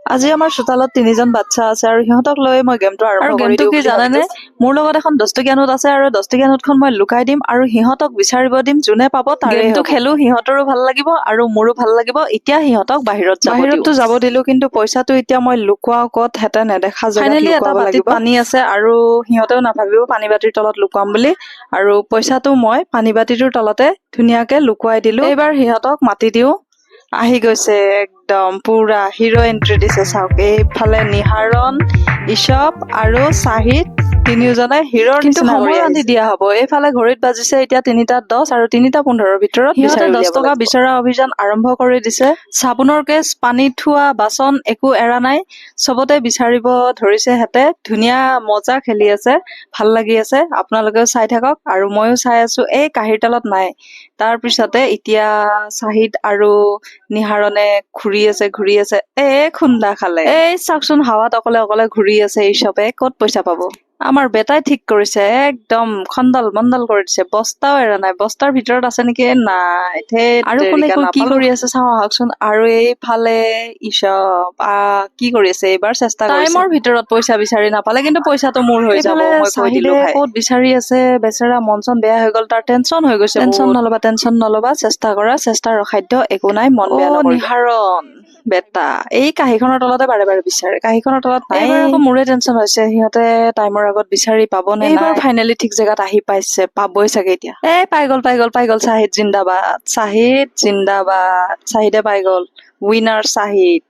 আজি আমাৰ চোতালত 3জন বাচ্চা আছে আৰু সিহঁতক লৈ মই গেমটো আৰম্ভ কৰি গেমটো দিওঁ কি বুলি জানেনে? ভাবিলো। মোৰ লগত এখন 10 টকীয়া নোট আছে আৰু 10 টকীয়া নোটখন মই লুকাই দিম আৰু সিহঁতক বিচাৰিব দিম, যোনে পাব তাৰে গেমটো হ'ব। খেলো, সিহঁতৰো ভাল লাগিব আৰু মোৰো ভাল লাগিব। এতিয়া সিহঁতক বাহিৰত যাব দিওঁ। বাহিৰততো যাব দিলো, কিন্তু পইচাটো এতিয়া মই লুকুৱাও ক'ত, হেঁতে নেদেখা জেগাত ফাইনেলি এটা লুকুৱাব বাতিত লাগিব। পানী আছে আৰু সিহঁতেও নাভাবিব পানী বাতিৰ তলত লুকুৱাম বুলি। আৰু পইচাটো মই পানী বাতিটোৰ তলতে ধুনীয়াকে লুকুৱাই দিলো। এইবাৰ সিহঁতক মাতি দিওঁ। আহি গৈছে, একদম পুৰা হিৰ' এন্ট্ৰি দিছে। চাওক, এইফালে নিহাৰণ, ইছপ আৰু চাহিদ, তিনিওজনে হিৰ'ৰ কিন্তু নিচিনা কৰি সময় বান্ধি আহিছে। দিয়া হ'ব। এইফালে ঘড়ীত বাজিছে এতিয়া 3:10 আৰু 3:15 ভিতৰত সিহঁতে বিচাৰি 10 উলিয়াব টকা লাগিব। বিচৰা অভিযান আৰম্ভ কৰি দিছে। চাবোনৰ কেছ, পানী থোৱা বাচন একো এৰা নাই। চবতে বিচাৰিব ধৰিছে হেঁতে। ধুনীয়া মজা খেলি আছে, ভাল লাগি আছে। আপোনালোকেও চাই থাকক আৰু ময়ো চাই আছো। এই কাঁহীৰ তলত নাই। তাৰ পিছতে এতিয়া চাহিদ আৰু নিহাৰণে ঘূৰি আছে। খুন্দা খালে। এই চাওকচোন, হাৱাত অকলে অকলে ঘূৰি আছে। ইছপে ক'ত পইচা পাব? আমাৰ বেটাই ঠিক কৰিছে, একদম খণ্ডল মণ্ডল কৰি দিছে। বস্তাও এৰা নাই। বস্তাৰ ভিতৰত আছে নেকি? নাই। আৰু কোনে তেৰিকা কি নাপালো। কৰি আছে চাওঁ আহকচোন। আৰু এইফালে ইছপ কি কৰি আছে? এইবাৰ চেষ্টা কৰিছে। টাইমৰ ভিতৰত পইচা বিচাৰি নাপালে, কিন্তু পইচাটো মোৰ হৈ যাব, এইফালে মই কৈ দিলো চাহিদে ভাই। ক'ত বিচাৰি আছে? বেচেৰা মন চন বেয়া হৈ গ'ল, তাৰ টেনচন হৈ গৈছে। টেনচন নলবা, চেষ্টা কৰা। চেষ্টাৰ অসাধ্য একো নাই, মন বেয়া নকৰিবা। নিহাৰণ বেটা এই কাঁহীখনৰ তলতে বাৰে বাৰে বিচাৰে। কাঁহীখনৰ তলত নাই। এইবাৰ আকৌ মোৰে টেনচন হৈছে, সিহঁতে টাইমৰ আগত বিচাৰি পাব নে নাই। এইবাৰ ফাইনেলি ঠিক জেগাত আহি পাইছে, পাবই চাগে এতিয়া। পাই গ'ল চাহিদ জিন্দাবাদ। চাহিদে পাই গ'ল। উইনাৰ চাহিদ।